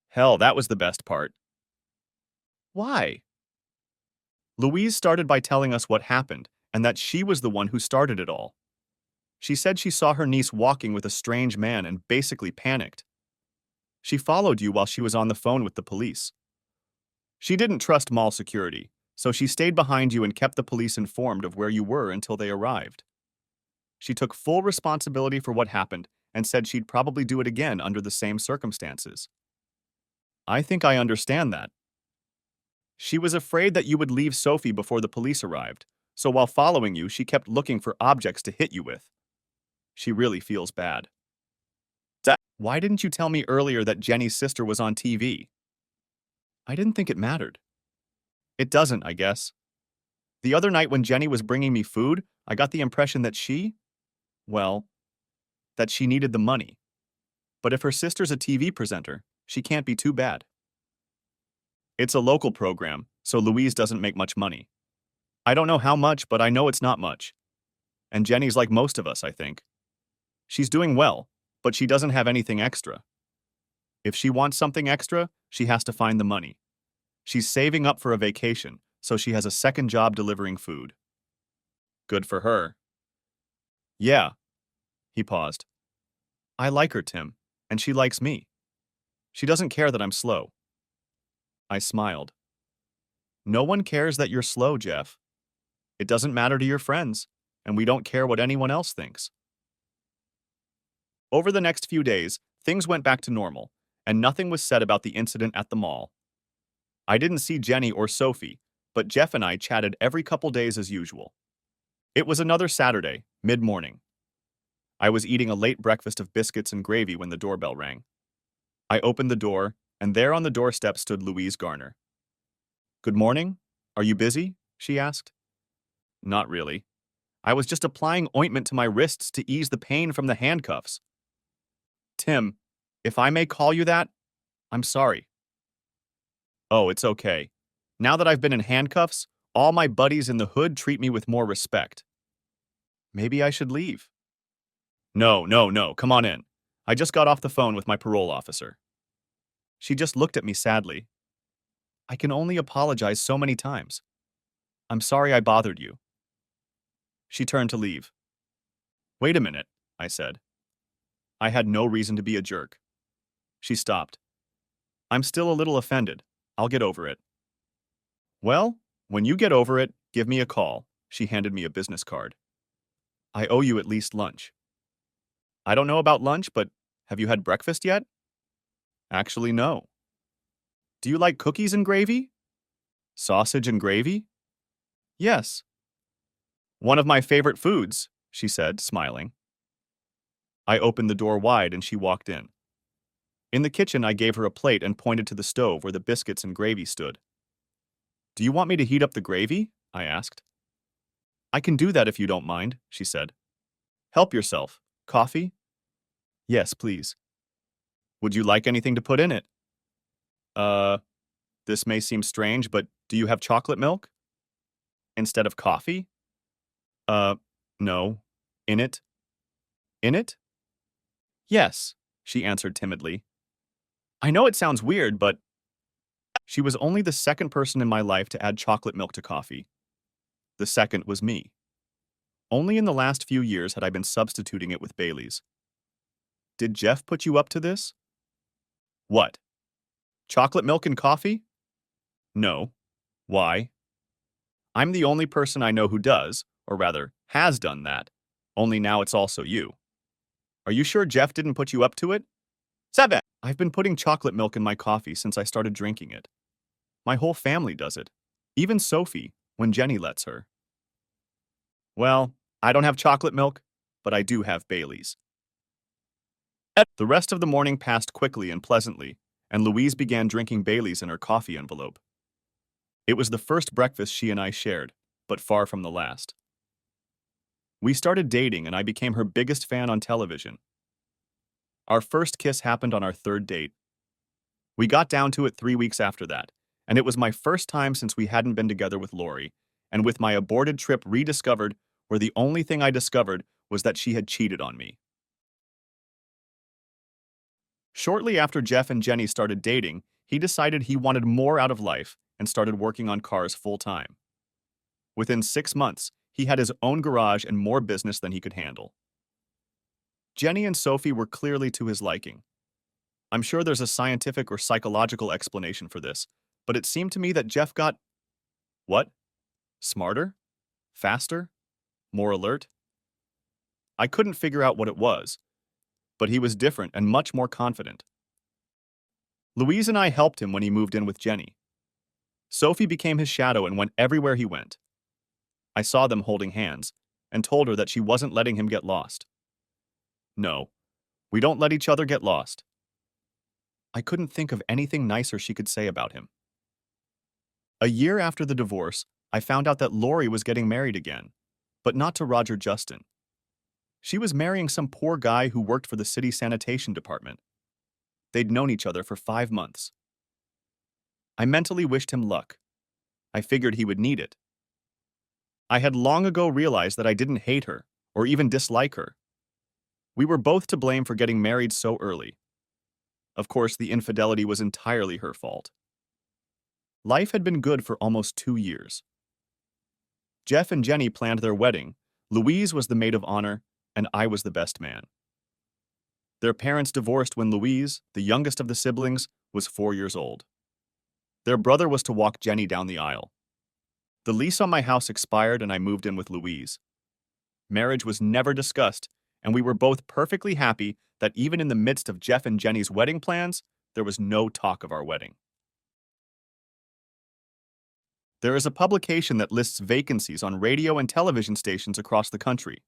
Hell, that was the best part. Why? Louise started by telling us what happened, and that she was the one who started it all. She said she saw her niece walking with a strange man and basically panicked. She followed you while she was on the phone with the police. She didn't trust mall security, so she stayed behind you and kept the police informed of where you were until they arrived. She took full responsibility for what happened and said she'd probably do it again under the same circumstances. I think I understand that. She was afraid that you would leave Sophie before the police arrived, so while following you, she kept looking for objects to hit you with. She really feels bad. Why didn't you tell me earlier that Jenny's sister was on TV? I didn't think it mattered. It doesn't, I guess. The other night when Jenny was bringing me food, I got the impression that well, that she needed the money. But if her sister's a TV presenter, she can't be too bad. It's a local program, so Louise doesn't make much money. I don't know how much, but I know it's not much. And Jenny's like most of us, I think. She's doing well, but she doesn't have anything extra. If she wants something extra, she has to find the money. She's saving up for a vacation, so she has a second job delivering food. Good for her. Yeah. He paused. I like her, Tim, and she likes me. She doesn't care that I'm slow. I smiled. No one cares that you're slow, Jeff. It doesn't matter to your friends, and we don't care what anyone else thinks. Over the next few days, things went back to normal, and nothing was said about the incident at the mall. I didn't see Jenny or Sophie, but Jeff and I chatted every couple days as usual. It was another Saturday, mid-morning. I was eating a late breakfast of biscuits and gravy when the doorbell rang. I opened the door, and there on the doorstep stood Louise Garner. Good morning. Are you busy? She asked. Not really. I was just applying ointment to my wrists to ease the pain from the handcuffs. Tim, if I may call you that, I'm sorry. Oh, it's okay. Now that I've been in handcuffs, all my buddies in the hood treat me with more respect. Maybe I should leave. No, come on in. I just got off the phone with my parole officer. She just looked at me sadly. I can only apologize so many times. I'm sorry I bothered you. She turned to leave. Wait a minute, I said. I had no reason to be a jerk. She stopped. I'm still a little offended. I'll get over it. Well, when you get over it, give me a call. She handed me a business card. I owe you at least lunch. I don't know about lunch, but have you had breakfast yet? Actually, no. Do you like cookies and gravy? Sausage and gravy? Yes. One of my favorite foods, she said, smiling. I opened the door wide and she walked in. In the kitchen, I gave her a plate and pointed to the stove where the biscuits and gravy stood. Do you want me to heat up the gravy? I asked. I can do that if you don't mind, she said. Help yourself. Coffee? Yes, please. Would you like anything to put in it? This may seem strange, but do you have chocolate milk? Instead of coffee? No. In it? In it? Yes, she answered timidly. I know it sounds weird, but she was only the second person in my life to add chocolate milk to coffee. The second was me. Only in the last few years had I been substituting it with Bailey's. Did Jeff put you up to this? What? Chocolate milk and coffee? No. Why? I'm the only person I know who does, or rather, has done that. Only now it's also you. Are you sure Jeff didn't put you up to it? 7. I've been putting chocolate milk in my coffee since I started drinking it. My whole family does it. Even Sophie, when Jenny lets her. Well, I don't have chocolate milk, but I do have Bailey's. The rest of the morning passed quickly and pleasantly, and Louise began drinking Bailey's in her coffee envelope. It was the first breakfast she and I shared, but far from the last. We started dating, and I became her biggest fan on television. Our first kiss happened on our third date. We got down to it 3 weeks after that, and it was my first time since we hadn't been together with Lori, and with my aborted trip rediscovered, where the only thing I discovered was that she had cheated on me. Shortly after Jeff and Jenny started dating, he decided he wanted more out of life and started working on cars full-time. Within 6 months, he had his own garage and more business than he could handle. Jenny and Sophie were clearly to his liking. I'm sure there's a scientific or psychological explanation for this, but it seemed to me that Jeff got, what? Smarter? Faster? More alert? I couldn't figure out what it was, but he was different and much more confident. Louise and I helped him when he moved in with Jenny. Sophie became his shadow and went everywhere he went. I saw them holding hands and told her that she wasn't letting him get lost. No, we don't let each other get lost. I couldn't think of anything nicer she could say about him. A year after the divorce, I found out that Lori was getting married again, but not to Roger Justin. She was marrying some poor guy who worked for the city sanitation department. They'd known each other for 5 months. I mentally wished him luck. I figured he would need it. I had long ago realized that I didn't hate her or even dislike her. We were both to blame for getting married so early. Of course, the infidelity was entirely her fault. Life had been good for almost 2 years. Jeff and Jenny planned their wedding. Louise was the maid of honor, and I was the best man. Their parents divorced when Louise, the youngest of the siblings, was 4 years old. Their brother was to walk Jenny down the aisle. The lease on my house expired and I moved in with Louise. Marriage was never discussed, and we were both perfectly happy that even in the midst of Jeff and Jenny's wedding plans, there was no talk of our wedding. There is a publication that lists vacancies on radio and television stations across the country.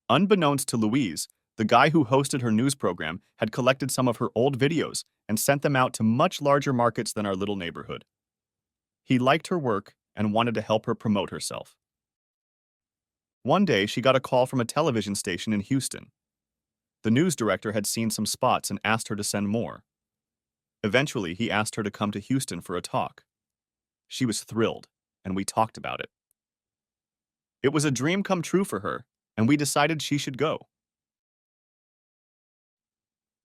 Unbeknownst to Louise, the guy who hosted her news program had collected some of her old videos and sent them out to much larger markets than our little neighborhood. He liked her work and wanted to help her promote herself. One day, she got a call from a television station in Houston. The news director had seen some spots and asked her to send more. Eventually, he asked her to come to Houston for a talk. She was thrilled, and we talked about it. It was a dream come true for her, and we decided she should go.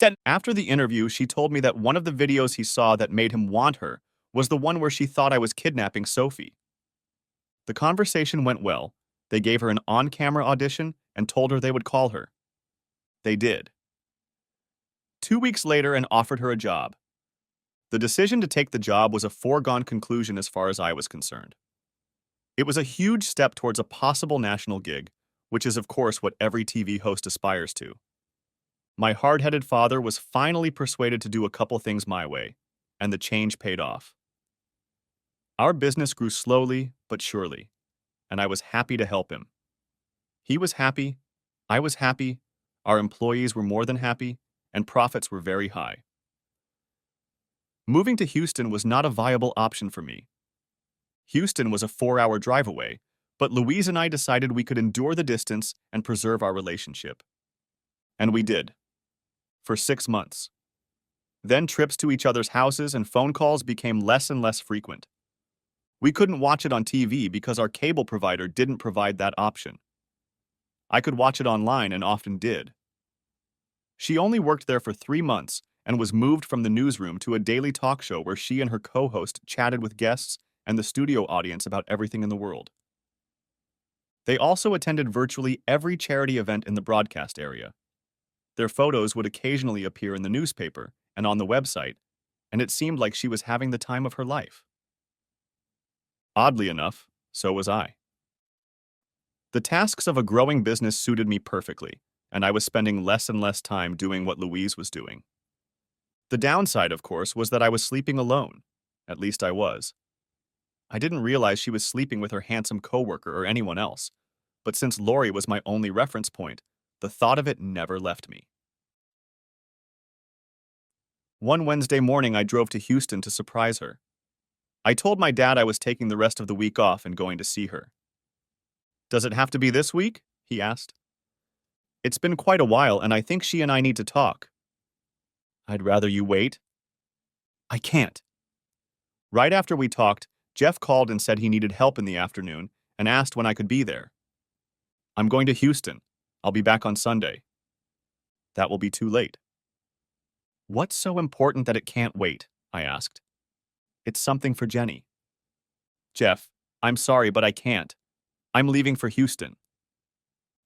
Then, after the interview, she told me that one of the videos he saw that made him want her was the one where she thought I was kidnapping Sophie. The conversation went well. They gave her an on-camera audition and told her they would call her. They did. 2 weeks later and offered her a job. The decision to take the job was a foregone conclusion as far as I was concerned. It was a huge step towards a possible national gig, which is of course what every TV host aspires to. My hard-headed father was finally persuaded to do a couple things my way, and the change paid off. Our business grew slowly but surely, and I was happy to help him. He was happy, I was happy, our employees were more than happy, and profits were very high. Moving to Houston was not a viable option for me. Houston was a 4-hour drive away, but Louise and I decided we could endure the distance and preserve our relationship. And we did. For 6 months. Then trips to each other's houses and phone calls became less and less frequent. We couldn't watch it on TV because our cable provider didn't provide that option. I could watch it online and often did. She only worked there for 3 months and was moved from the newsroom to a daily talk show where she and her co-host chatted with guests and the studio audience about everything in the world. They also attended virtually every charity event in the broadcast area. Their photos would occasionally appear in the newspaper and on the website, and it seemed like she was having the time of her life. Oddly enough, so was I. The tasks of a growing business suited me perfectly, and I was spending less and less time doing what Louise was doing. The downside, of course, was that I was sleeping alone. At least I was. I didn't realize she was sleeping with her handsome coworker or anyone else, but since Lori was my only reference point, the thought of it never left me. One Wednesday morning, I drove to Houston to surprise her. I told my dad I was taking the rest of the week off and going to see her. "Does it have to be this week?" he asked. "It's been quite a while, and I think she and I need to talk." "I'd rather you wait." "I can't." Right after we talked, Jeff called and said he needed help in the afternoon and asked when I could be there. "I'm going to Houston. I'll be back on Sunday." "That will be too late." "What's so important that it can't wait?" I asked. "It's something for Jenny." "Jeff, I'm sorry, but I can't. I'm leaving for Houston."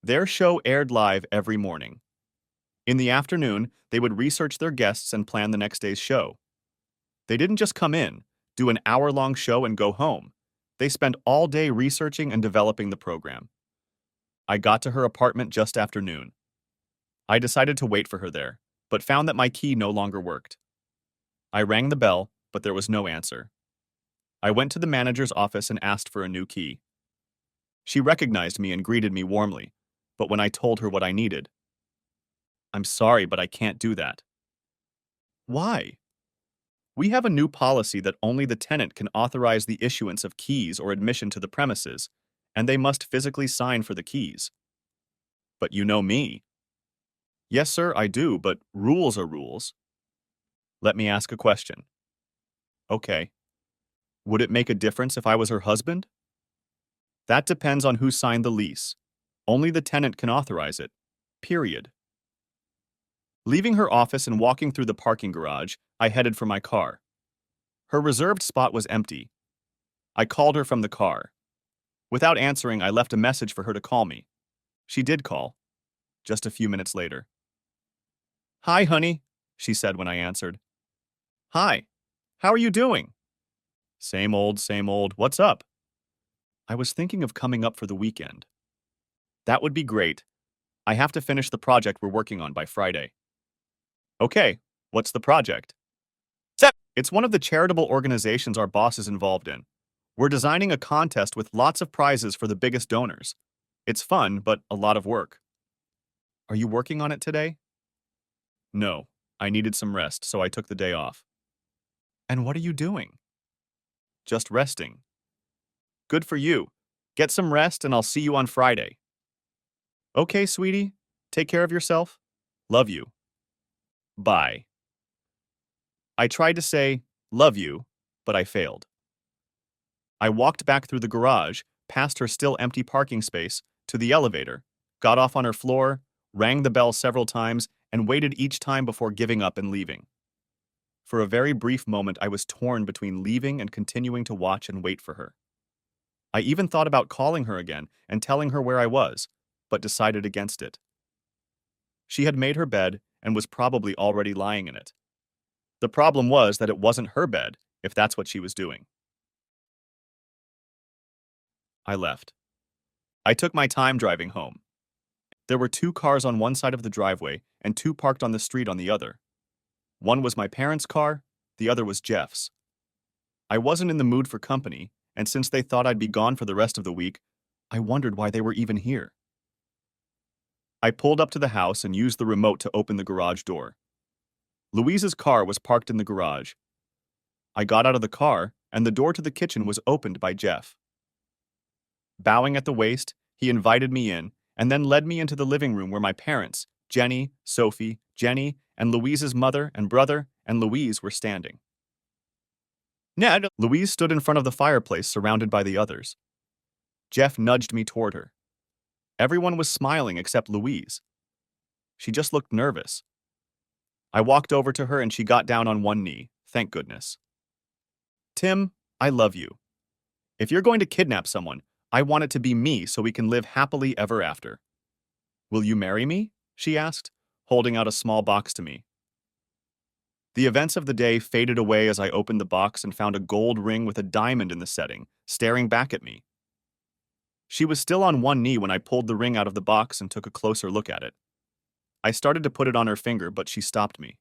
Their show aired live every morning. In the afternoon, they would research their guests and plan the next day's show. They didn't just come in, do an hour-long show, and go home. They spend all day researching and developing the program. I got to her apartment just after noon. I decided to wait for her there, but found that my key no longer worked. I rang the bell, but there was no answer. I went to the manager's office and asked for a new key. She recognized me and greeted me warmly, but when I told her what I needed, "I'm sorry, but I can't do that." "Why?" "We have a new policy that only the tenant can authorize the issuance of keys or admission to the premises, and they must physically sign for the keys." "But you know me." "Yes, sir, I do, but rules are rules." "Let me ask a question." "Okay. Would it make a difference if I was her husband?" "That depends on who signed the lease. Only the tenant can authorize it. Period." Leaving her office and walking through the parking garage, I headed for my car. Her reserved spot was empty. I called her from the car. Without answering, I left a message for her to call me. She did call, just a few minutes later. "Hi, honey," she said when I answered. "Hi. How are you doing?" Same old, same old. What's up?" "I was thinking of coming up for the weekend." "That would be great. I have to finish the project we're working on by Friday." "Okay, what's the project?" "It's one of the charitable organizations our boss is involved in. We're designing a contest with lots of prizes for the biggest donors. It's fun, but a lot of work." "Are you working on it today?" "No, I needed some rest, so I took the day off." "And what are you doing?" "Just resting." "Good for you. Get some rest and I'll see you on Friday." "Okay, sweetie. Take care of yourself. Love you. Bye." I tried to say, "Love you," but I failed. I walked back through the garage, past her still empty parking space, to the elevator, got off on her floor, rang the bell several times, and waited each time before giving up and leaving. For a very brief moment, I was torn between leaving and continuing to watch and wait for her. I even thought about calling her again and telling her where I was, but decided against it. She had made her bed and was probably already lying in it. The problem was that it wasn't her bed, if that's what she was doing. I left. I took my time driving home. There were 2 cars on one side of the driveway and 2 parked on the street on the other. One was my parents' car, the other was Jeff's. I wasn't in the mood for company, and since they thought I'd be gone for the rest of the week, I wondered why they were even here. I pulled up to the house and used the remote to open the garage door. Louise's car was parked in the garage. I got out of the car, and the door to the kitchen was opened by Jeff. Bowing at the waist, he invited me in, and then led me into the living room where my parents, Jenny, Sophie, Jenny, and Louise's mother and brother and Louise were standing. "Ned!" Louise stood in front of the fireplace surrounded by the others. Jeff nudged me toward her. Everyone was smiling except Louise. She just looked nervous. I walked over to her and she got down on one knee, thank goodness. "Tim, I love you. If you're going to kidnap someone, I want it to be me so we can live happily ever after." "Will you marry me?" she asked, holding out a small box to me. The events of the day faded away as I opened the box and found a gold ring with a diamond in the setting, staring back at me. She was still on one knee when I pulled the ring out of the box and took a closer look at it. I started to put it on her finger, but she stopped me.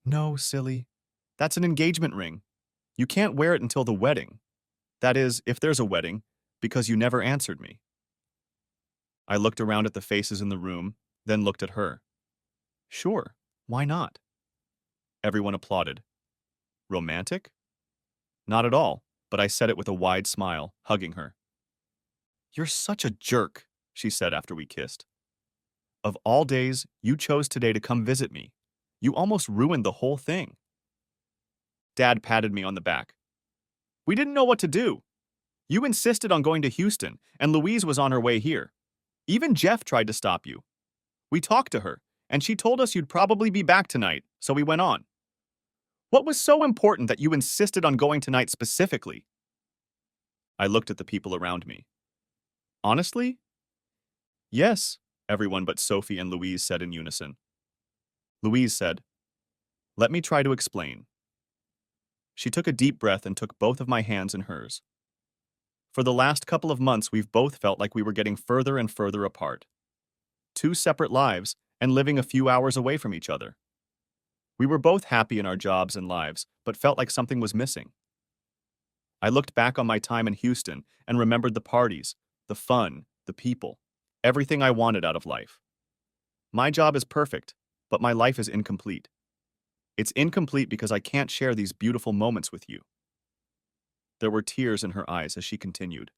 "No, silly. That's an engagement ring. You can't wear it until the wedding. That is, if there's a wedding, because you never answered me." I looked around at the faces in the room, then looked at her. "Sure, why not?" Everyone applauded. "Romantic?" "Not at all," but I said it with a wide smile, hugging her. "You're such a jerk," she said after we kissed. "Of all days, you chose today to come visit me. You almost ruined the whole thing." Dad patted me on the back. "We didn't know what to do. You insisted on going to Houston, and Louise was on her way here. Even Jeff tried to stop you. We talked to her, and she told us you'd probably be back tonight, so we went on. What was so important that you insisted on going tonight specifically?" I looked at the people around me. "Honestly?" "Yes," everyone but Sophie and Louise said in unison. Louise said, "Let me try to explain. She took a deep breath and took both of my hands in hers. For the last couple of months, we've both felt like we were getting further and further apart. Two separate lives and living a few hours away from each other. We were both happy in our jobs and lives, but felt like something was missing. I looked back on my time in Houston and remembered the parties, the fun, the people, everything I wanted out of life. My job is perfect, but my life is incomplete. It's incomplete because I can't share these beautiful moments with you. There were tears in her eyes as she continued.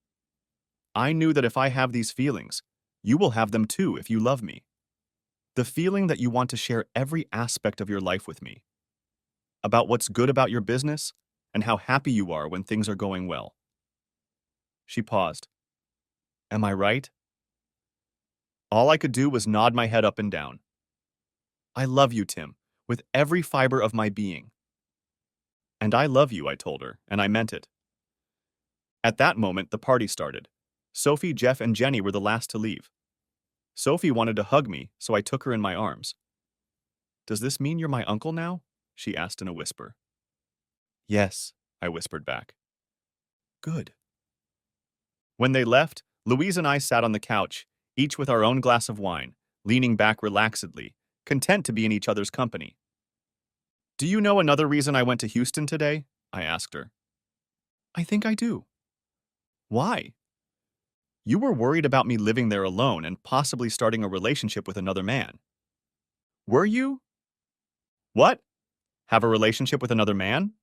I knew that if I have these feelings, you will have them too if you love me. The feeling that you want to share every aspect of your life with me. About what's good about your business and how happy you are when things are going well. She paused. Am I right? All I could do was nod my head up and down. I love you, Tim, with every fiber of my being. And I love you, I told her, and I meant it. At that moment, the party started. Sophie, Jeff, and Jenny were the last to leave. Sophie wanted to hug me, so I took her in my arms. Does this mean you're my uncle now? She asked in a whisper. Yes, I whispered back. Good. When they left, Louise and I sat on the couch, each with our own glass of wine, leaning back relaxedly, content to be in each other's company. Do you know another reason I went to Houston today? I asked her. I think I do. Why? You were worried about me living there alone and possibly starting a relationship with another man. Were you? What? Have a relationship with another man?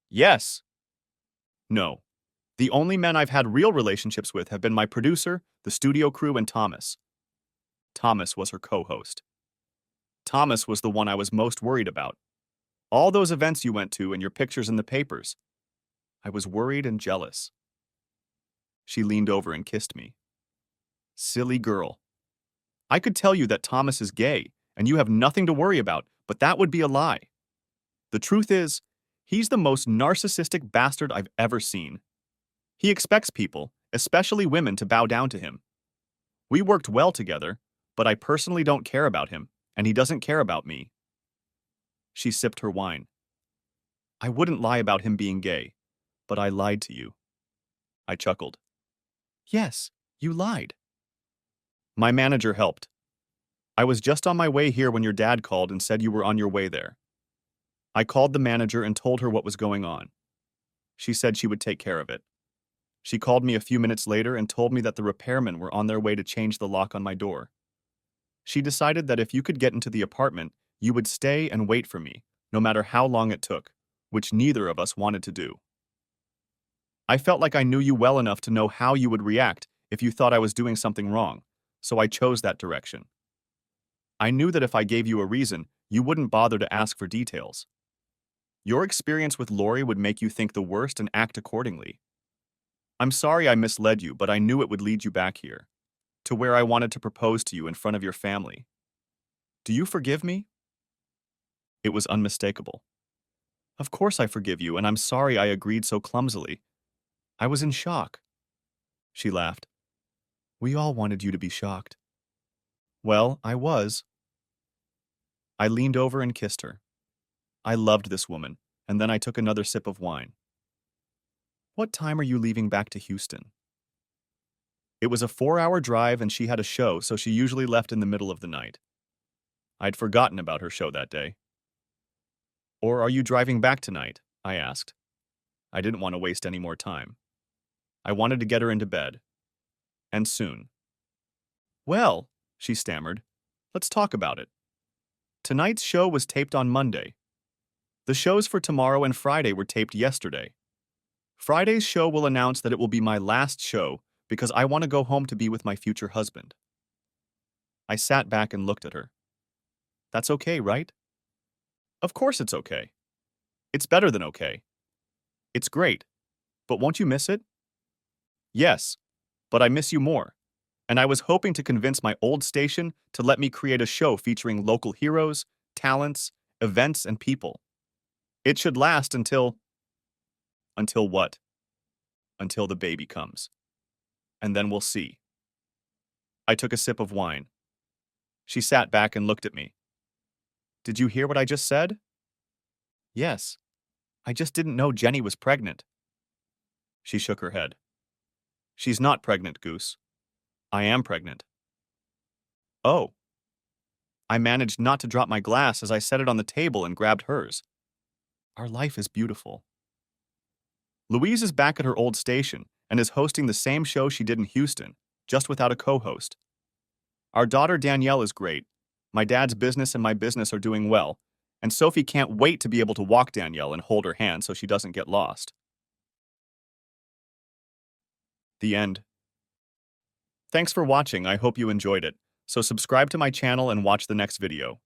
Yes. No. The only men I've had real relationships with have been my producer, the studio crew, and Thomas. Thomas was her co-host. Thomas was the one I was most worried about. All those events you went to and your pictures in the papers. I was worried and jealous. She leaned over and kissed me. Silly girl. I could tell you that Thomas is gay and you have nothing to worry about, but that would be a lie. The truth is, he's the most narcissistic bastard I've ever seen. He expects people, especially women, to bow down to him. We worked well together, but I personally don't care about him, and he doesn't care about me. She sipped her wine. I wouldn't lie about him being gay, but I lied to you. I chuckled. Yes, you lied. My manager helped. I was just on my way here when your dad called and said you were on your way there. I called the manager and told her what was going on. She said she would take care of it. She called me a few minutes later and told me that the repairmen were on their way to change the lock on my door. She decided that if you could get into the apartment, you would stay and wait for me, no matter how long it took, which neither of us wanted to do. I felt like I knew you well enough to know how you would react if you thought I was doing something wrong, so I chose that direction. I knew that if I gave you a reason, you wouldn't bother to ask for details. Your experience with Lori would make you think the worst and act accordingly. I'm sorry I misled you, but I knew it would lead you back here, to where I wanted to propose to you in front of your family. Do you forgive me? It was unmistakable. Of course I forgive you, and I'm sorry I agreed so clumsily. I was in shock. She laughed. We all wanted you to be shocked. Well, I was. I leaned over and kissed her. I loved this woman, and then I took another sip of wine. What time are you leaving back to Houston? It was a 4-hour drive and she had a show, so she usually left in the middle of the night. I'd forgotten about her show that day. Or are you driving back tonight? I asked. I didn't want to waste any more time. I wanted to get her into bed. And soon. Well, she stammered, let's talk about it. Tonight's show was taped on Monday. The shows for tomorrow and Friday were taped yesterday. Friday's show will announce that it will be my last show because I want to go home to be with my future husband. I sat back and looked at her. That's okay, right? Of course it's okay. It's better than okay. It's great. But won't you miss it? Yes, but I miss you more. And I was hoping to convince my old station to let me create a show featuring local heroes, talents, events, and people. It should last until... Until what? Until the baby comes. And then we'll see. I took a sip of wine. She sat back and looked at me. Did you hear what I just said? Yes. I just didn't know Jenny was pregnant. She shook her head. She's not pregnant, Goose. I am pregnant. Oh. I managed not to drop my glass as I set it on the table and grabbed hers. Our life is beautiful. Louise is back at her old station and is hosting the same show she did in Houston, just without a co-host. Our daughter Danielle is great. My dad's business and my business are doing well, and Sophie can't wait to be able to walk Danielle and hold her hand so she doesn't get lost. The end. Thanks for watching. I hope you enjoyed it. So subscribe to my channel and watch the next video.